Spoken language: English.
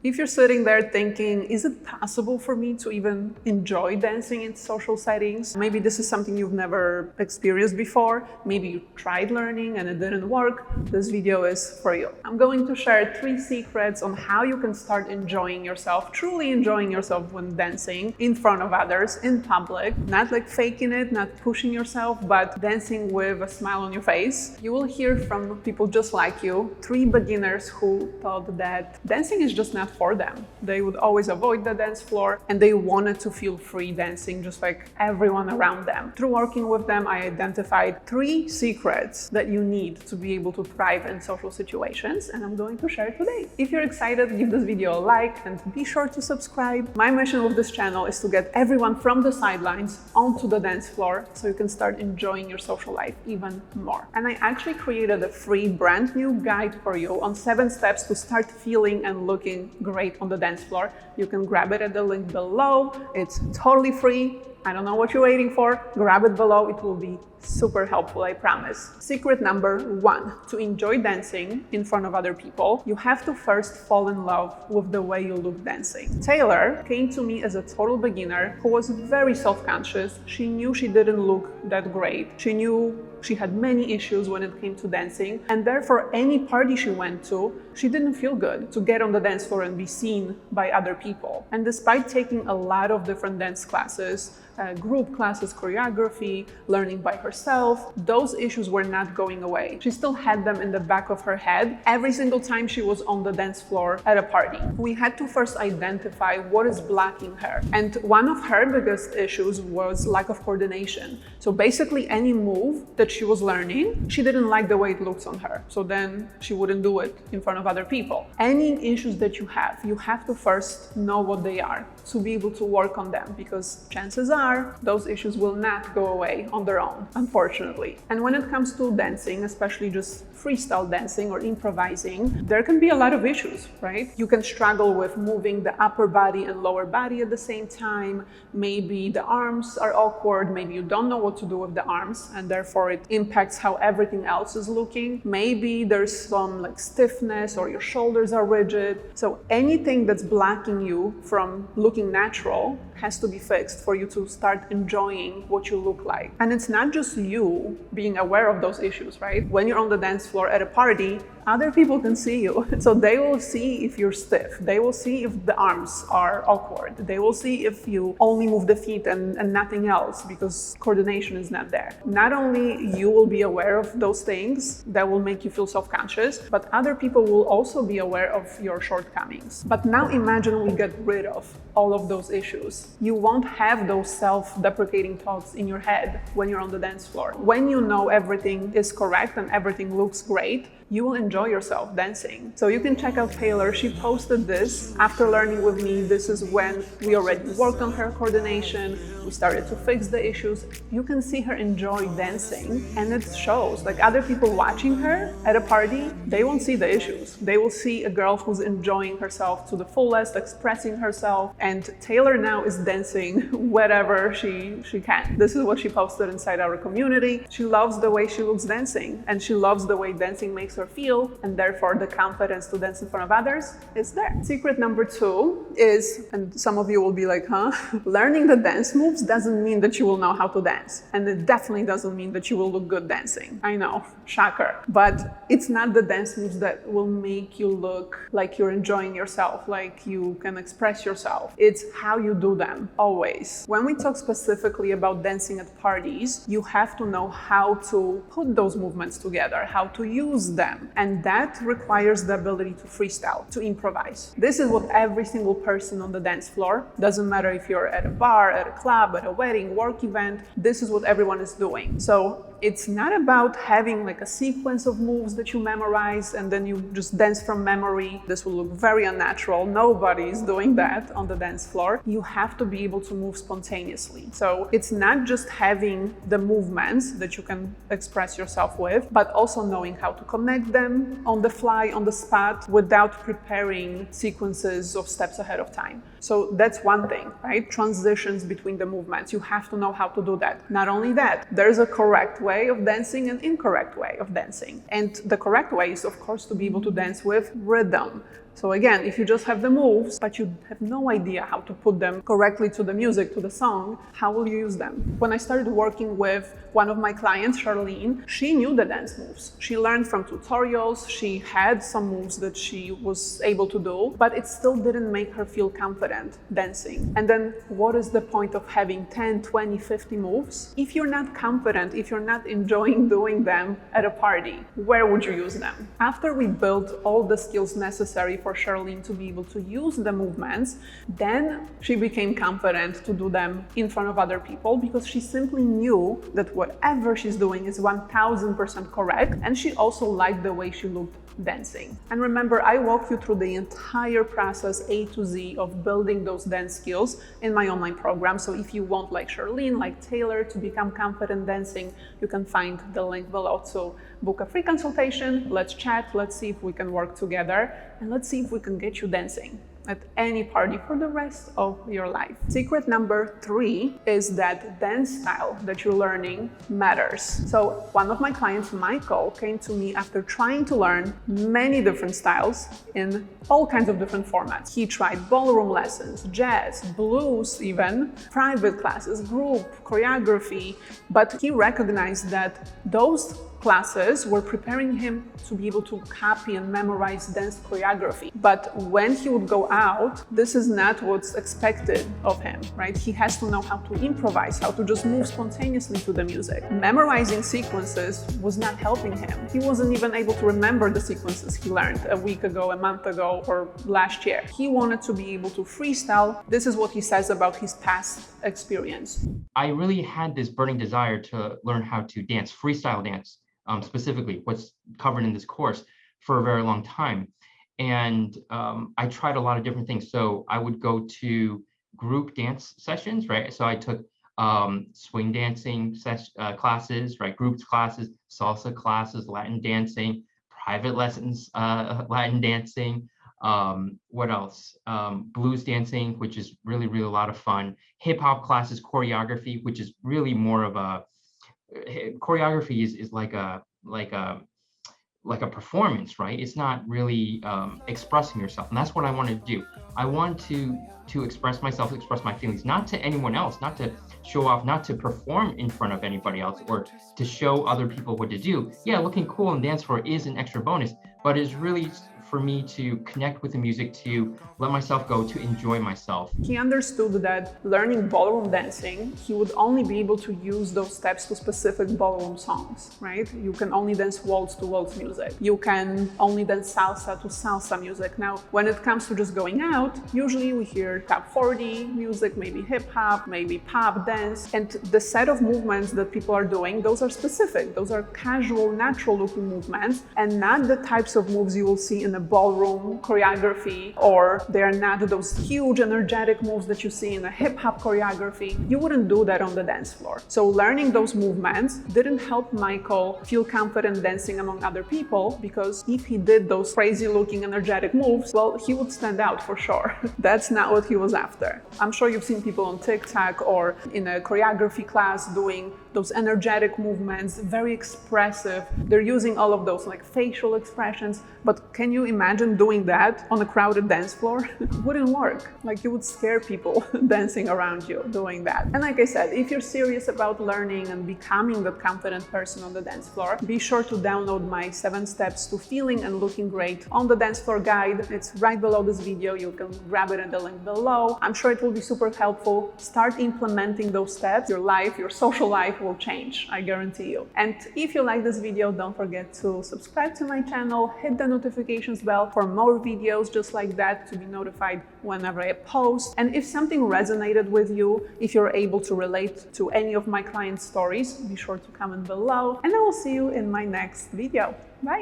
If you're sitting there thinking, is it possible for me to even enjoy dancing in social settings? Maybe this is something you've never experienced before. Maybe you tried learning and it didn't work. This video is for you. I'm going to share 3 secrets on how you can start enjoying yourself, truly enjoying yourself when dancing in front of others, in public, not like faking it, not pushing yourself, but dancing with a smile on your face. You will hear from people just like you, 3 beginners who thought that dancing is just not for them. They would always avoid the dance floor and they wanted to feel free dancing just like everyone around them. Through working with them, I identified 3 secrets that you need to be able to thrive in social situations, and I'm going to share today. If you're excited, give this video a like and be sure to subscribe. My mission with this channel is to get everyone from the sidelines onto the dance floor so you can start enjoying your social life even more. And I actually created a free brand new guide for you on 7 steps to start feeling and looking great on the dance floor. You can grab it at the link below. It's totally free. I don't know what you're waiting for. Grab it below. It will be super helpful, I promise. Secret number 1, to enjoy dancing in front of other people, you have to first fall in love with the way you look dancing. Taylor came to me as a total beginner who was very self-conscious. She knew she didn't look that great. She knew she had many issues when it came to dancing, and therefore any party she went to, she didn't feel good to get on the dance floor and be seen by other people. And despite taking a lot of different dance classes, group classes, choreography, learning by herself, those issues were not going away. She still had them in the back of her head every single time she was on the dance floor at a party. We had to first identify what is blocking her. And one of her biggest issues was lack of coordination. So basically any move that she was learning, she didn't like the way it looks on her. So then she wouldn't do it in front of other people. Any issues that you have to first know what they are to be able to work on them, because chances are those issues will not go away on their own, unfortunately. And when it comes to dancing, especially just freestyle dancing or improvising, there can be a lot of issues, right? You can struggle with moving the upper body and lower body at the same time. Maybe the arms are awkward. Maybe you don't know what to do with the arms, and therefore it impacts how everything else is looking. Maybe there's some like stiffness or your shoulders are rigid. So anything that's blocking you from looking natural has to be fixed for you to start enjoying what you look like. And it's not just you being aware of those issues, right? When you're on the dance floor at a party, other people can see you. So they will see if you're stiff. They will see if the arms are awkward. They will see if you only move the feet and nothing else because coordination is not there. Not only you will be aware of those things that will make you feel self-conscious, but other people will also be aware of your shortcomings. But now imagine we get rid of all of those issues. You won't have those self-deprecating thoughts in your head when you're on the dance floor. When you know everything is correct and everything looks great, you will enjoy yourself dancing. So you can check out Taylor. She posted this after learning with me. This is when we already worked on her coordination. We started to fix the issues. You can see her enjoy dancing, and it shows. Like other people watching her at a party, they won't see the issues. They will see a girl who's enjoying herself to the fullest, expressing herself. And Taylor now is dancing wherever she can. This is what she posted inside our community. She loves the way she looks dancing, and she loves the way dancing makes her feel, and therefore the confidence to dance in front of others is there. Secret number 2 is, and some of you will be like, huh? Learning the dance moves doesn't mean that you will know how to dance. And it definitely doesn't mean that you will look good dancing. I know, shocker. But it's not the dance moves that will make you look like you're enjoying yourself, like you can express yourself. It's how you do them, always. When we talk specifically about dancing at parties, you have to know how to put those movements together, how to use them. And that requires the ability to freestyle, to improvise. This is what every single person on the dance floor, doesn't matter if you're at a bar, at a club, at a wedding, work event, this is what everyone is doing. So it's not about having like a sequence of moves that you memorize and then you just dance from memory. This will look very unnatural. Nobody is doing that on the dance floor. You have to be able to move spontaneously. So it's not just having the movements that you can express yourself with, but also knowing how to connect them on the fly, on the spot, without preparing sequences of steps ahead of time. So that's one thing, right? Transitions between the movements. You have to know how to do that. Not only that, there's a correct way of dancing and incorrect way of dancing. And the correct way is, of course, to be able to dance with rhythm, So again, if you just have the moves, but you have no idea how to put them correctly to the music, to the song, how will you use them? When I started working with one of my clients, Charlene, she knew the dance moves. She learned from tutorials, she had some moves that she was able to do, but it still didn't make her feel confident dancing. And then what is the point of having 10, 20, 50 moves? If you're not confident, if you're not enjoying doing them at a party, where would you use them? After we built all the skills necessary for Charlene to be able to use the movements, then she became confident to do them in front of other people, because she simply knew that whatever she's doing is 1000% correct, and she also liked the way she looked dancing. And remember, I walk you through the entire process A to Z of building those dance skills in my online program. So if you want, like Charlene, like Taylor, to become confident dancing, you can find the link below. So book a free consultation, let's chat, let's see if we can work together, and let's see if we can get you dancing at any party for the rest of your life. Secret number 3 is that dance style that you're learning matters. So one of my clients, Michael, came to me after trying to learn many different styles in all kinds of different formats. He tried ballroom lessons, jazz, blues even, private classes, group, choreography, but he recognized that those classes were preparing him to be able to copy and memorize dance choreography. But when he would go out, this is not what's expected of him, right? He has to know how to improvise, how to just move spontaneously to the music. Memorizing sequences was not helping him. He wasn't even able to remember the sequences he learned a week ago, a month ago, or last year. He wanted to be able to freestyle. This is what he says about his past experience. I really had this burning desire to learn how to dance, freestyle dance. Specifically what's covered in this course, for a very long time. And I tried a lot of different things. So I would go to group dance sessions, right? So I took swing dancing classes, right? Groups classes, salsa classes, Latin dancing, private lessons, Latin dancing. What else? Blues dancing, which is really, really a lot of fun. Hip hop classes, choreography, which is really more of a choreography is like a performance, right? It's not really expressing yourself, and that's what I wanted to do. I want to express myself, express my feelings, not to anyone else, not to show off, not to perform in front of anybody else, or to show other people what to do. Yeah, looking cool and dance floor is an extra bonus, but it's really for me to connect with the music, to let myself go, to enjoy myself. He understood that learning ballroom dancing, he would only be able to use those steps to specific ballroom songs, right? You can only dance waltz to waltz music. You can only dance salsa to salsa music. Now, when it comes to just going out, usually we hear top 40 music, maybe hip hop, maybe pop dance, and the set of movements that people are doing, those are specific. Those are casual, natural looking movements, and not the types of moves you will see in a ballroom choreography, or they are not those huge energetic moves that you see in a hip-hop choreography. You wouldn't do that on the dance floor. So learning those movements didn't help Michael feel confident dancing among other people, because if he did those crazy looking energetic moves, well, he would stand out for sure. That's not what he was after. I'm sure you've seen people on TikTok or in a choreography class doing those energetic movements, very expressive. They're using all of those like facial expressions, but can you imagine doing that on a crowded dance floor? It wouldn't work. Like, you would scare people dancing around you doing that. And like I said, if you're serious about learning and becoming the confident person on the dance floor, be sure to download my 7 steps to feeling and looking great on the dance floor guide. It's right below this video. You can grab it in the link below. I'm sure it will be super helpful. Start implementing those steps. Your life, your social life will change, I guarantee you. And if you like this video, don't forget to subscribe to my channel, hit the notifications bell for more videos just like that, to be notified whenever I post. And if something resonated with you, if you're able to relate to any of my clients' stories, be sure to comment below, and I will see you in my next video. Bye!